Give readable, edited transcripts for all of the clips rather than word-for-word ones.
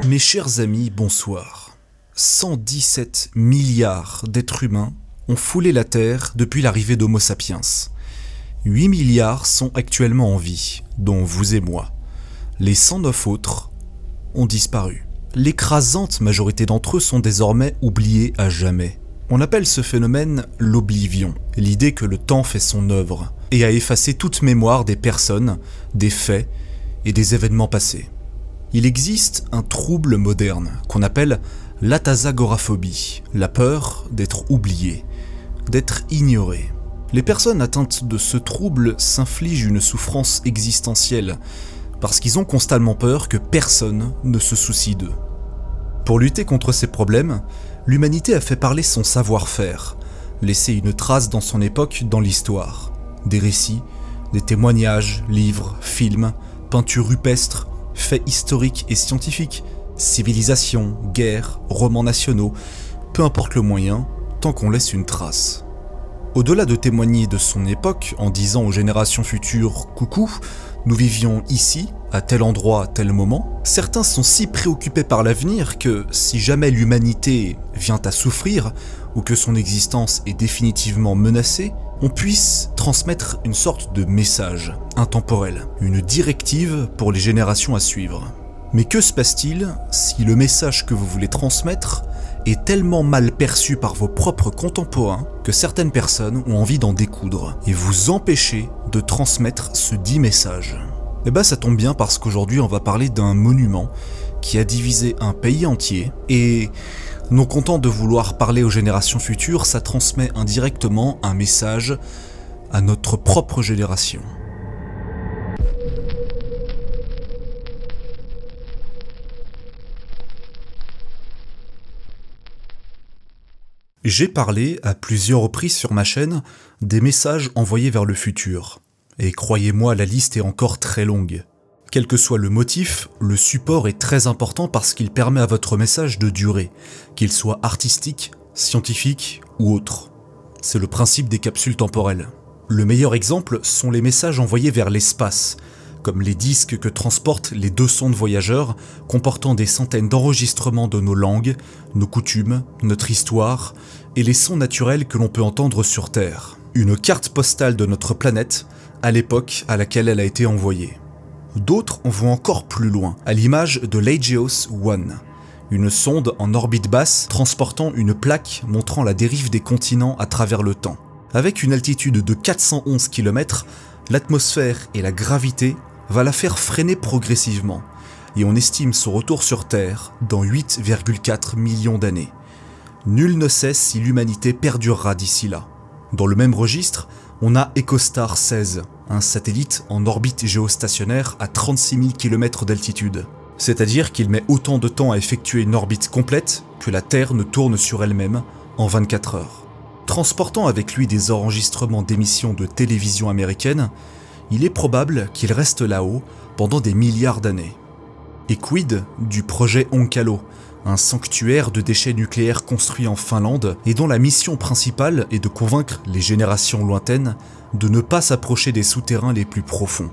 Mes chers amis, bonsoir. 117 milliards d'êtres humains ont foulé la Terre depuis l'arrivée d'Homo sapiens. 8 milliards sont actuellement en vie, dont vous et moi. Les 109 autres ont disparu. L'écrasante majorité d'entre eux sont désormais oubliés à jamais. On appelle ce phénomène l'oblivion, l'idée que le temps fait son œuvre et a effacé toute mémoire des personnes, des faits et des événements passés. Il existe un trouble moderne qu'on appelle l'atasagoraphobie, la peur d'être oublié, d'être ignoré. Les personnes atteintes de ce trouble s'infligent une souffrance existentielle parce qu'ils ont constamment peur que personne ne se soucie d'eux. Pour lutter contre ces problèmes, l'humanité a fait parler son savoir-faire, laissé une trace dans son époque dans l'histoire. Des récits, des témoignages, livres, films, peintures rupestres, faits historiques et scientifiques, civilisations, guerres, romans nationaux, peu importe le moyen, tant qu'on laisse une trace. Au-delà de témoigner de son époque en disant aux générations futures « Coucou, nous vivions ici, à tel endroit, à tel moment », certains sont si préoccupés par l'avenir que si jamais l'humanité vient à souffrir ou que son existence est définitivement menacée, on puisse transmettre une sorte de message intemporel, une directive pour les générations à suivre. Mais que se passe-t-il si le message que vous voulez transmettre est tellement mal perçu par vos propres contemporains que certaines personnes ont envie d'en découdre et vous empêcher de transmettre ce dit message? Eh ben ça tombe bien parce qu'aujourd'hui on va parler d'un monument qui a divisé un pays entier et non content de vouloir parler aux générations futures, ça transmet indirectement un message à notre propre génération. J'ai parlé à plusieurs reprises sur ma chaîne des messages envoyés vers le futur. Et croyez-moi, la liste est encore très longue. Quel que soit le motif, le support est très important parce qu'il permet à votre message de durer, qu'il soit artistique, scientifique ou autre. C'est le principe des capsules temporelles. Le meilleur exemple sont les messages envoyés vers l'espace, comme les disques que transportent les 2 sondes voyageurs comportant des centaines d'enregistrements de nos langues, nos coutumes, notre histoire et les sons naturels que l'on peut entendre sur Terre. Une carte postale de notre planète à l'époque à laquelle elle a été envoyée. D'autres vont encore plus loin, à l'image de l'Aegeos 1, une sonde en orbite basse transportant une plaque montrant la dérive des continents à travers le temps. Avec une altitude de 411 km, l'atmosphère et la gravité va la faire freiner progressivement, et on estime son retour sur Terre dans 8,4 millions d'années. Nul ne sait si l'humanité perdurera d'ici là. Dans le même registre, on a EcoStar 16, un satellite en orbite géostationnaire à 36 000 km d'altitude. C'est-à-dire qu'il met autant de temps à effectuer une orbite complète que la Terre ne tourne sur elle-même en 24 heures. Transportant avec lui des enregistrements d'émissions de télévision américaines, il est probable qu'il reste là-haut pendant des milliards d'années. Et quid du projet Onkalo, un sanctuaire de déchets nucléaires construit en Finlande et dont la mission principale est de convaincre les générations lointaines de ne pas s'approcher des souterrains les plus profonds.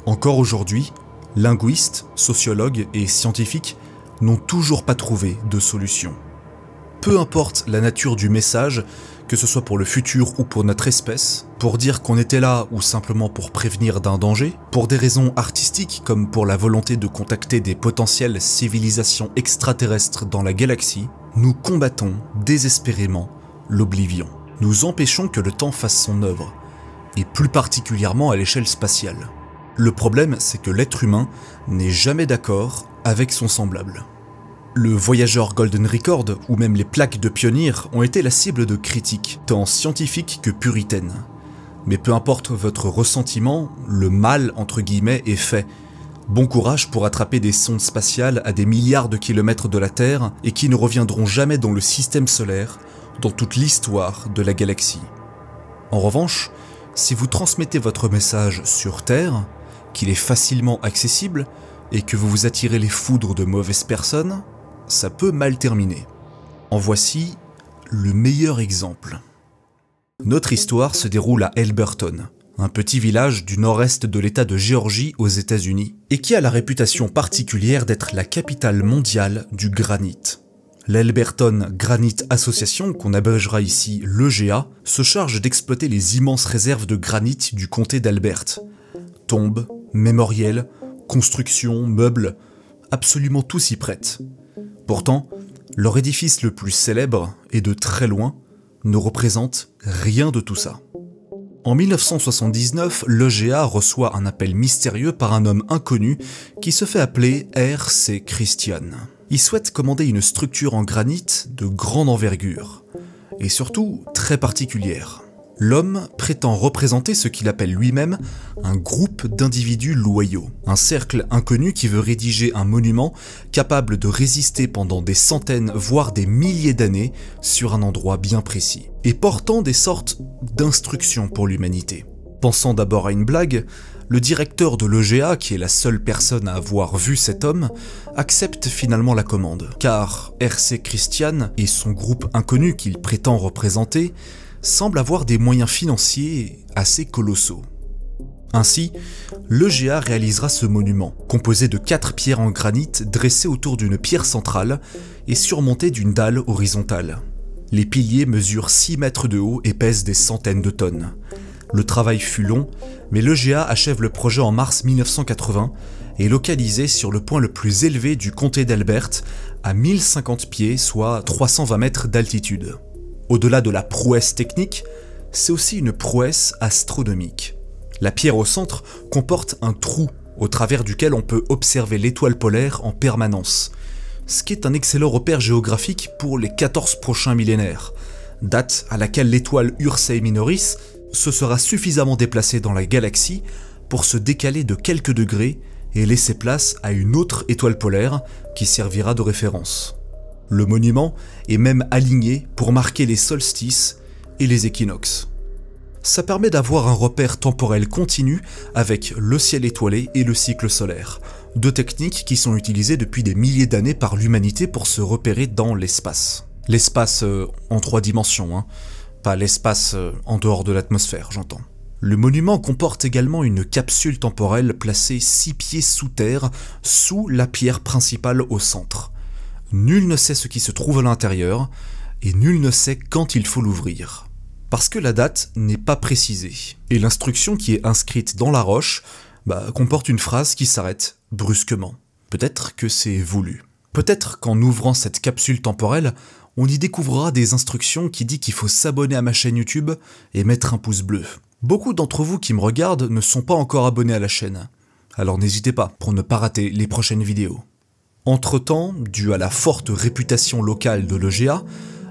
Encore aujourd'hui, linguistes, sociologues et scientifiques n'ont toujours pas trouvé de solution. Peu importe la nature du message, que ce soit pour le futur ou pour notre espèce, pour dire qu'on était là ou simplement pour prévenir d'un danger, pour des raisons artistiques comme pour la volonté de contacter des potentielles civilisations extraterrestres dans la galaxie, nous combattons désespérément l'oblivion. Nous empêchons que le temps fasse son œuvre, et plus particulièrement à l'échelle spatiale. Le problème, c'est que l'être humain n'est jamais d'accord avec son semblable. Le Voyager Golden Record ou même les plaques de Pioneer ont été la cible de critiques, tant scientifiques que puritaines. Mais peu importe votre ressentiment, le mal entre guillemets est fait. Bon courage pour attraper des sondes spatiales à des milliards de kilomètres de la Terre et qui ne reviendront jamais dans le système solaire, dans toute l'histoire de la galaxie. En revanche, si vous transmettez votre message sur Terre, qu'il est facilement accessible et que vous vous attirez les foudres de mauvaises personnes, ça peut mal terminer. En voici le meilleur exemple. Notre histoire se déroule à Elberton, un petit village du nord-est de l'État de Géorgie aux États-Unis, et qui a la réputation particulière d'être la capitale mondiale du granit. L'Elberton Granite Association, qu'on abrégera ici l'EGA, se charge d'exploiter les immenses réserves de granit du comté d'Albert. Tombes, mémoriels, constructions, meubles, absolument tout s'y prête. Pourtant, leur édifice le plus célèbre, et de très loin, ne représente rien de tout ça. En 1979, l'EGA reçoit un appel mystérieux par un homme inconnu qui se fait appeler R.C. Christian. Il souhaite commander une structure en granit de grande envergure, et surtout très particulière. L'homme prétend représenter ce qu'il appelle lui-même un groupe d'individus loyaux, un cercle inconnu qui veut rédiger un monument capable de résister pendant des centaines, voire des milliers d'années sur un endroit bien précis, et portant des sortes d'instructions pour l'humanité. Pensant d'abord à une blague, le directeur de l'EGA, qui est la seule personne à avoir vu cet homme, accepte finalement la commande, car R.C. Christian et son groupe inconnu qu'il prétend représenter semblent avoir des moyens financiers assez colossaux. Ainsi, l'EGA réalisera ce monument, composé de 4 pierres en granit dressées autour d'une pierre centrale et surmontées d'une dalle horizontale. Les piliers mesurent 6 mètres de haut et pèsent des centaines de tonnes. Le travail fut long, mais l'EGA achève le projet en mars 1980 et localisé sur le point le plus élevé du comté d'Albert, à 1050 pieds, soit 320 mètres d'altitude. Au-delà de la prouesse technique, c'est aussi une prouesse astronomique. La pierre au centre comporte un trou au travers duquel on peut observer l'étoile polaire en permanence, ce qui est un excellent repère géographique pour les 14 prochains millénaires, date à laquelle l'étoile Ursae Minoris se sera suffisamment déplacée dans la galaxie pour se décaler de quelques degrés et laisser place à une autre étoile polaire qui servira de référence. Le monument est même aligné pour marquer les solstices et les équinoxes. Ça permet d'avoir un repère temporel continu avec le ciel étoilé et le cycle solaire, deux techniques qui sont utilisées depuis des milliers d'années par l'humanité pour se repérer dans l'espace. L'espace en 3 dimensions, pas l'espace en dehors de l'atmosphère, j'entends. Le monument comporte également une capsule temporelle placée 6 pieds sous terre, sous la pierre principale au centre. Nul ne sait ce qui se trouve à l'intérieur, et nul ne sait quand il faut l'ouvrir. Parce que la date n'est pas précisée, et l'instruction qui est inscrite dans la roche comporte une phrase qui s'arrête brusquement. Peut-être que c'est voulu. Peut-être qu'en ouvrant cette capsule temporelle, on y découvrira des instructions qui disent qu'il faut s'abonner à ma chaîne YouTube et mettre un pouce bleu. Beaucoup d'entre vous qui me regardent ne sont pas encore abonnés à la chaîne, alors n'hésitez pas pour ne pas rater les prochaines vidéos. Entre-temps, dû à la forte réputation locale de l'EGA,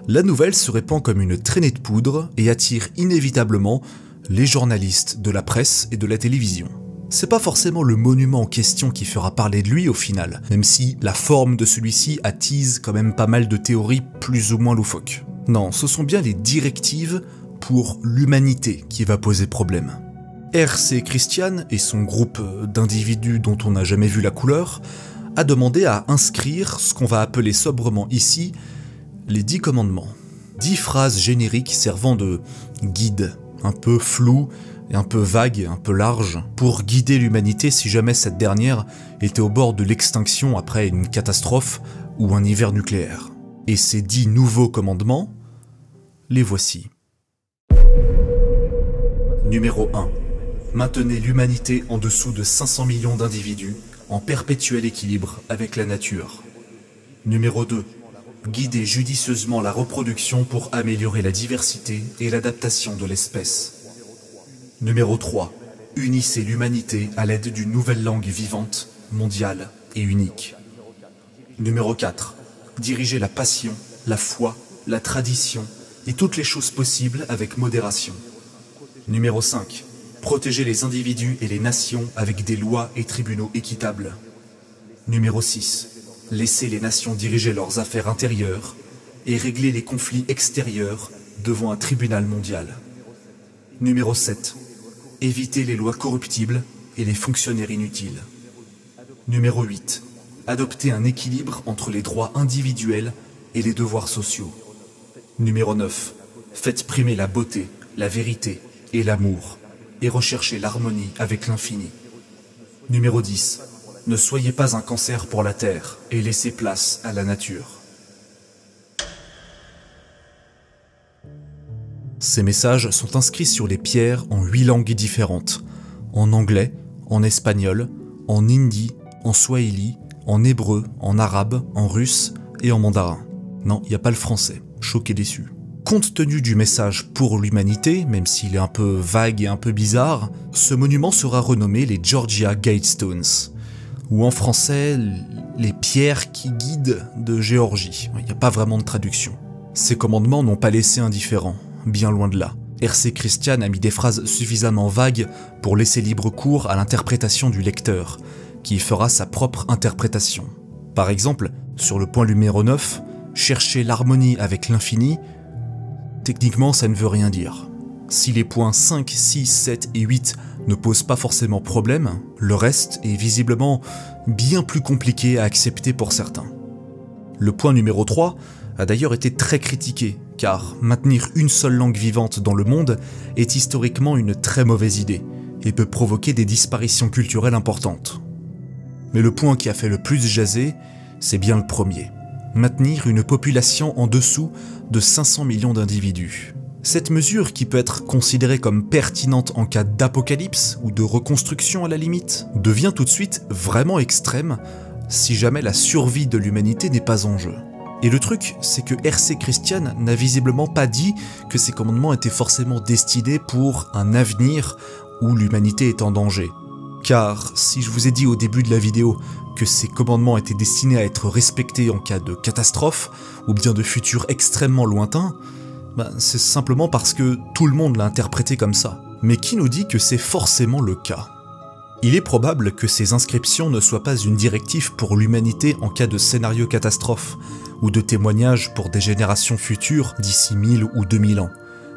la nouvelle se répand comme une traînée de poudre et attire inévitablement les journalistes de la presse et de la télévision. C'est pas forcément le monument en question qui fera parler de lui au final, même si la forme de celui-ci attise quand même pas mal de théories plus ou moins loufoques. Non, ce sont bien les directives pour l'humanité qui va poser problème. R.C. Christian et son groupe d'individus dont on n'a jamais vu la couleur a demandé à inscrire ce qu'on va appeler sobrement ici les 10 commandements. 10 phrases génériques servant de guide, un peu flou et un peu vague, un peu large, pour guider l'humanité si jamais cette dernière était au bord de l'extinction après une catastrophe ou un hiver nucléaire. Et ces 10 nouveaux commandements, les voici. Numéro 1. Maintenez l'humanité en dessous de 500 millions d'individus en perpétuel équilibre avec la nature. Numéro 2. Guidez judicieusement la reproduction pour améliorer la diversité et l'adaptation de l'espèce. Numéro 3. Unissez l'humanité à l'aide d'une nouvelle langue vivante, mondiale et unique. Numéro 4. Dirigez la passion, la foi, la tradition et toutes les choses possibles avec modération. Numéro 5. Protégez les individus et les nations avec des lois et tribunaux équitables. Numéro 6. Laissez les nations diriger leurs affaires intérieures et régler les conflits extérieurs devant un tribunal mondial. Numéro 7. Évitez les lois corruptibles et les fonctionnaires inutiles. Numéro 8. Adoptez un équilibre entre les droits individuels et les devoirs sociaux. Numéro 9. Faites primer la beauté, la vérité et l'amour. et recherchez l'harmonie avec l'infini. Numéro 10. Ne soyez pas un cancer pour la Terre et laissez place à la nature. Ces messages sont inscrits sur les pierres en 8 langues différentes. En anglais, en espagnol, en hindi, en swahili, en hébreu, en arabe, en russe et en mandarin. Non, il n'y a pas le français. Choqué déçu. Compte tenu du message pour l'humanité, même s'il est un peu vague et un peu bizarre, ce monument sera renommé les Georgia Guidestones, ou en français, les pierres qui guident de Géorgie. Il n'y a pas vraiment de traduction. Ces commandements n'ont pas laissé indifférent, bien loin de là. R.C. Christian a mis des phrases suffisamment vagues pour laisser libre cours à l'interprétation du lecteur, qui fera sa propre interprétation. Par exemple, sur le point numéro 9, chercher l'harmonie avec l'infini, techniquement ça ne veut rien dire. Si les points 5, 6, 7 et 8 ne posent pas forcément problème, le reste est visiblement bien plus compliqué à accepter pour certains. Le point numéro 3 a d'ailleurs été très critiqué, car maintenir une seule langue vivante dans le monde est historiquement une très mauvaise idée, et peut provoquer des disparitions culturelles importantes. Mais le point qui a fait le plus jaser, c'est bien le premier. Maintenir une population en dessous de 500 millions d'individus. Cette mesure, qui peut être considérée comme pertinente en cas d'apocalypse ou de reconstruction à la limite, devient tout de suite vraiment extrême si jamais la survie de l'humanité n'est pas en jeu. Et le truc, c'est que R.C. Christian n'a visiblement pas dit que ces commandements étaient forcément destinés pour un avenir où l'humanité est en danger. Car si je vous ai dit au début de la vidéo que ces commandements étaient destinés à être respectés en cas de catastrophe, ou bien de futur extrêmement lointain, c'est simplement parce que tout le monde l'a interprété comme ça. Mais qui nous dit que c'est forcément le cas? Il est probable que ces inscriptions ne soient pas une directive pour l'humanité en cas de scénario catastrophe, ou de témoignage pour des générations futures d'ici 1000 ou 2000 ans,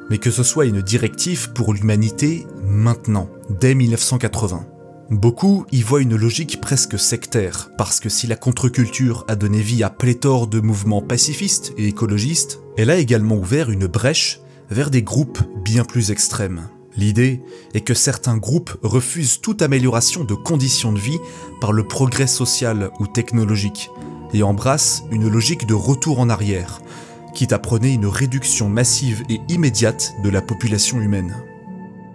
mais que ce soit une directive pour l'humanité maintenant, dès 1980. Beaucoup y voient une logique presque sectaire, parce que si la contre-culture a donné vie à pléthore de mouvements pacifistes et écologistes, elle a également ouvert une brèche vers des groupes bien plus extrêmes. L'idée est que certains groupes refusent toute amélioration de conditions de vie par le progrès social ou technologique, et embrassent une logique de retour en arrière, quitte à prôner une réduction massive et immédiate de la population humaine.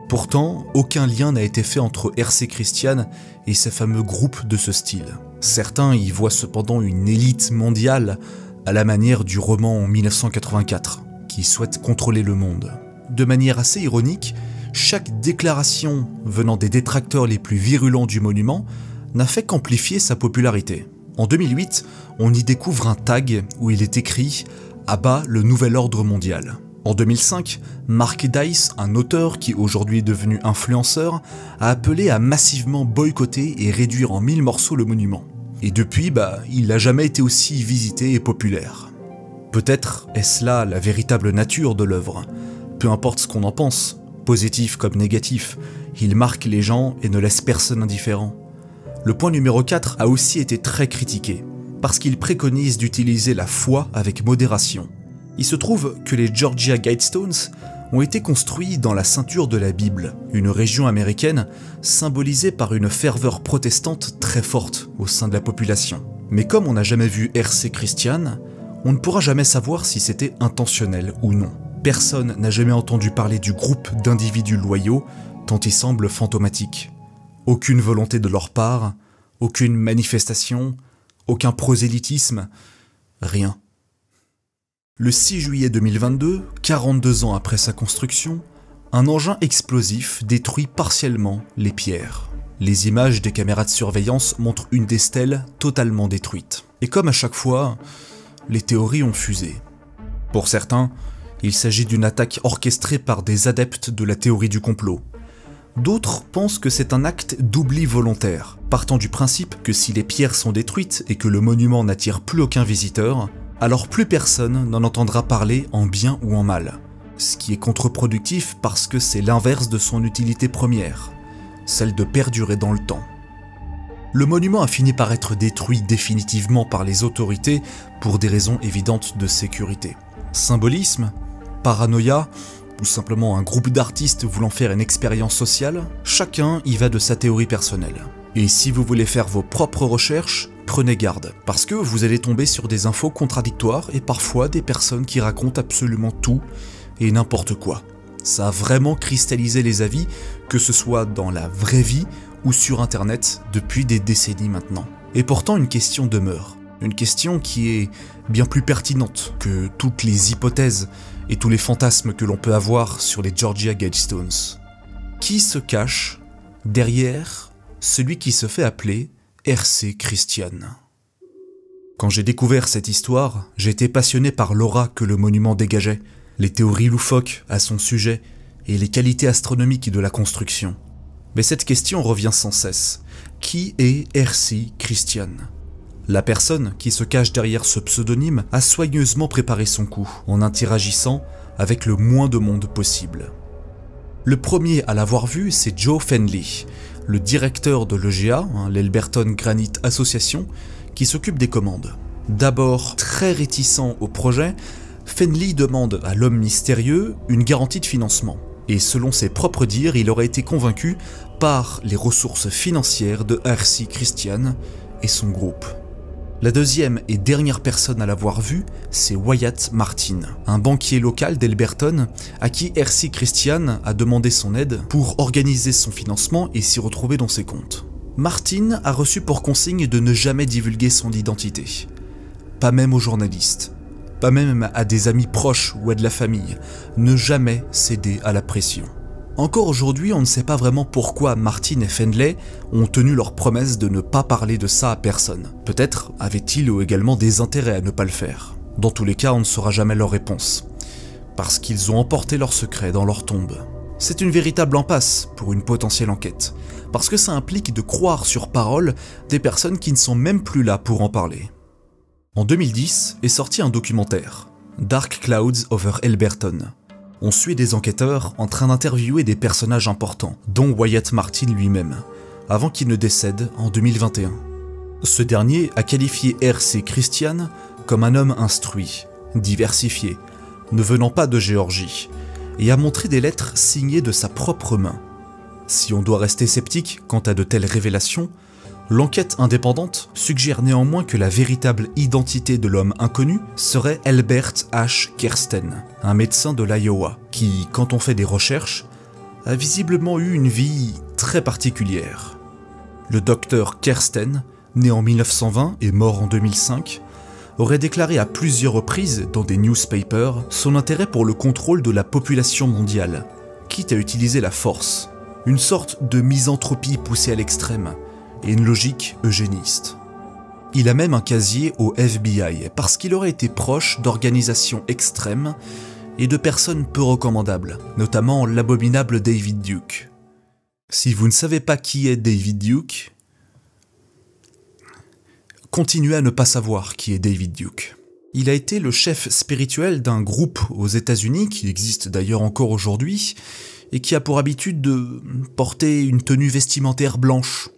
Pourtant, aucun lien n'a été fait entre R.C. Christian et ces fameux groupes de ce style. Certains y voient cependant une élite mondiale à la manière du roman 1984, qui souhaite contrôler le monde. De manière assez ironique, chaque déclaration venant des détracteurs les plus virulents du monument n'a fait qu'amplifier sa popularité. En 2008, on y découvre un tag où il est écrit « À bas le nouvel ordre mondial ». En 2005, Mark Dice, un auteur qui aujourd'hui est devenu influenceur, a appelé à massivement boycotter et réduire en 1000 morceaux le monument. Et depuis, il n'a jamais été aussi visité et populaire. Peut-être est-ce là la véritable nature de l'œuvre. Peu importe ce qu'on en pense, positif comme négatif, il marque les gens et ne laisse personne indifférent. Le point numéro 4 a aussi été très critiqué, parce qu'il préconise d'utiliser la foi avec modération. Il se trouve que les Georgia Guidestones ont été construits dans la ceinture de la Bible, une région américaine symbolisée par une ferveur protestante très forte au sein de la population. Mais comme on n'a jamais vu R.C. Christian, on ne pourra jamais savoir si c'était intentionnel ou non. Personne n'a jamais entendu parler du groupe d'individus loyaux, tant il semble fantomatique. Aucune volonté de leur part, aucune manifestation, aucun prosélytisme, rien. Le 6 juillet 2022, 42 ans après sa construction, un engin explosif détruit partiellement les pierres. Les images des caméras de surveillance montrent une des stèles totalement détruite. Et comme à chaque fois, les théories ont fusé. Pour certains, il s'agit d'une attaque orchestrée par des adeptes de la théorie du complot. D'autres pensent que c'est un acte d'oubli volontaire, partant du principe que si les pierres sont détruites et que le monument n'attire plus aucun visiteur, alors plus personne n'en entendra parler en bien ou en mal. Ce qui est contre-productif parce que c'est l'inverse de son utilité première, celle de perdurer dans le temps. Le monument a fini par être détruit définitivement par les autorités pour des raisons évidentes de sécurité. Symbolisme, paranoïa ou simplement un groupe d'artistes voulant faire une expérience sociale, chacun y va de sa théorie personnelle. Et si vous voulez faire vos propres recherches, prenez garde, parce que vous allez tomber sur des infos contradictoires et parfois des personnes qui racontent absolument tout et n'importe quoi. Ça a vraiment cristallisé les avis, que ce soit dans la vraie vie ou sur internet depuis des décennies maintenant. Et pourtant une question demeure, une question qui est bien plus pertinente que toutes les hypothèses et tous les fantasmes que l'on peut avoir sur les Georgia Guidestones. Qui se cache derrière celui qui se fait appeler R.C. Christian? Quand j'ai découvert cette histoire, j'ai été passionné par l'aura que le monument dégageait, les théories loufoques à son sujet et les qualités astronomiques de la construction. Mais cette question revient sans cesse. Qui est R.C. Christian? La personne qui se cache derrière ce pseudonyme a soigneusement préparé son coup, en interagissant avec le moins de monde possible. Le premier à l'avoir vu, c'est Joe Fenley, le directeur de l'EGA, l'Elberton Granite Association, qui s'occupe des commandes. D'abord très réticent au projet, Fenley demande à l'homme mystérieux une garantie de financement. Et selon ses propres dires, il aurait été convaincu par les ressources financières de R.C. Christian et son groupe. La deuxième et dernière personne à l'avoir vu, c'est Wyatt Martin, un banquier local d'Elberton à qui R.C. Christian a demandé son aide pour organiser son financement et s'y retrouver dans ses comptes. Martin a reçu pour consigne de ne jamais divulguer son identité, pas même aux journalistes, pas même à des amis proches ou à de la famille, ne jamais céder à la pression. Encore aujourd'hui, on ne sait pas vraiment pourquoi Martin et Fenley ont tenu leur promesse de ne pas parler de ça à personne. Peut-être avaient-ils également des intérêts à ne pas le faire. Dans tous les cas, on ne saura jamais leur réponse, parce qu'ils ont emporté leur secret dans leur tombe. C'est une véritable impasse pour une potentielle enquête, parce que ça implique de croire sur parole des personnes qui ne sont même plus là pour en parler. En 2010 est sorti un documentaire, Dark Clouds over Elberton. On suit des enquêteurs en train d'interviewer des personnages importants, dont Wyatt Martin lui-même, avant qu'il ne décède en 2021. Ce dernier a qualifié R.C. Christian comme un homme instruit, diversifié, ne venant pas de Géorgie, et a montré des lettres signées de sa propre main. Si on doit rester sceptique quant à de telles révélations, l'enquête indépendante suggère néanmoins que la véritable identité de l'homme inconnu serait Albert H. Kersten, un médecin de l'Iowa, qui, quand on fait des recherches, a visiblement eu une vie très particulière. Le docteur Kersten, né en 1920 et mort en 2005, aurait déclaré à plusieurs reprises dans des newspapers son intérêt pour le contrôle de la population mondiale, quitte à utiliser la force, une sorte de misanthropie poussée à l'extrême, et une logique eugéniste. Il a même un casier au FBI parce qu'il aurait été proche d'organisations extrêmes et de personnes peu recommandables, notamment l'abominable David Duke. Si vous ne savez pas qui est David Duke, continuez à ne pas savoir qui est David Duke. Il a été le chef spirituel d'un groupe aux États-Unis qui existe d'ailleurs encore aujourd'hui et qui a pour habitude de porter une tenue vestimentaire blanche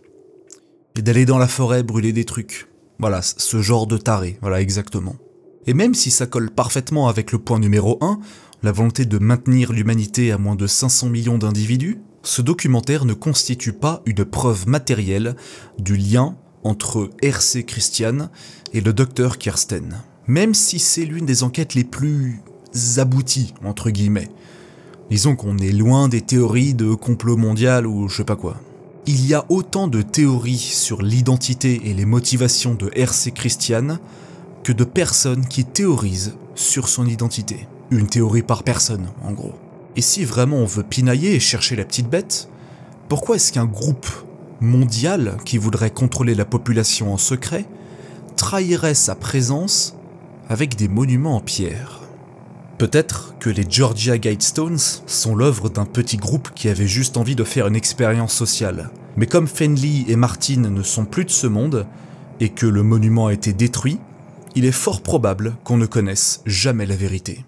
et d'aller dans la forêt brûler des trucs. Voilà, ce genre de taré, voilà exactement. Et même si ça colle parfaitement avec le point numéro 1, la volonté de maintenir l'humanité à moins de 500 millions d'individus, ce documentaire ne constitue pas une preuve matérielle du lien entre R.C. Christian et le docteur Kersten. Même si c'est l'une des enquêtes les plus abouties, entre guillemets. Disons qu'on est loin des théories de complot mondial ou je sais pas quoi. Il y a autant de théories sur l'identité et les motivations de R.C. Christian que de personnes qui théorisent sur son identité. Une théorie par personne, en gros. Et si vraiment on veut pinailler et chercher la petite bête, pourquoi est-ce qu'un groupe mondial qui voudrait contrôler la population en secret trahirait sa présence avec des monuments en pierre? Peut-être que les Georgia Guidestones sont l'œuvre d'un petit groupe qui avait juste envie de faire une expérience sociale. Mais comme Fenley et Martin ne sont plus de ce monde, et que le monument a été détruit, il est fort probable qu'on ne connaisse jamais la vérité.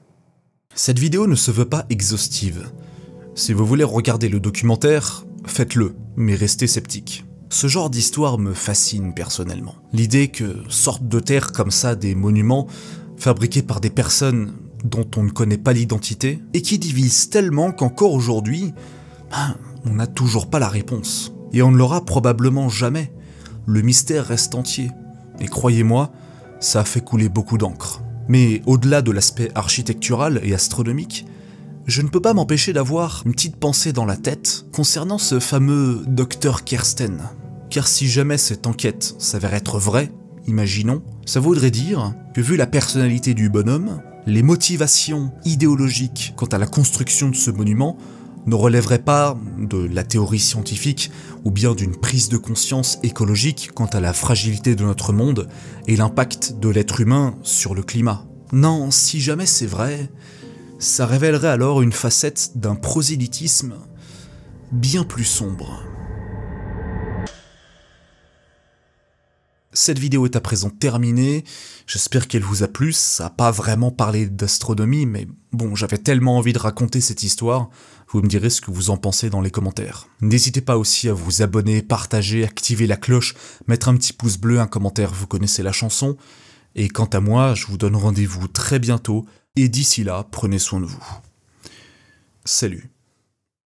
Cette vidéo ne se veut pas exhaustive. Si vous voulez regarder le documentaire, faites-le, mais restez sceptique. Ce genre d'histoire me fascine personnellement. L'idée que sortent de terre comme ça des monuments fabriqués par des personnes dont on ne connaît pas l'identité, et qui divise tellement qu'encore aujourd'hui, on n'a toujours pas la réponse. Et on ne l'aura probablement jamais. Le mystère reste entier. Et croyez-moi, ça a fait couler beaucoup d'encre. Mais au-delà de l'aspect architectural et astronomique, je ne peux pas m'empêcher d'avoir une petite pensée dans la tête concernant ce fameux Dr Kersten. Car si jamais cette enquête s'avère être vraie, imaginons, ça voudrait dire que vu la personnalité du bonhomme, les motivations idéologiques quant à la construction de ce monument ne relèveraient pas de la théorie scientifique ou bien d'une prise de conscience écologique quant à la fragilité de notre monde et l'impact de l'être humain sur le climat. Non, si jamais c'est vrai, ça révélerait alors une facette d'un prosélytisme bien plus sombre. Cette vidéo est à présent terminée, j'espère qu'elle vous a plu, ça n'a pas vraiment parlé d'astronomie, mais bon, j'avais tellement envie de raconter cette histoire, vous me direz ce que vous en pensez dans les commentaires. N'hésitez pas aussi à vous abonner, partager, activer la cloche, mettre un petit pouce bleu, un commentaire, vous connaissez la chanson, et quant à moi, je vous donne rendez-vous très bientôt, et d'ici là, prenez soin de vous. Salut.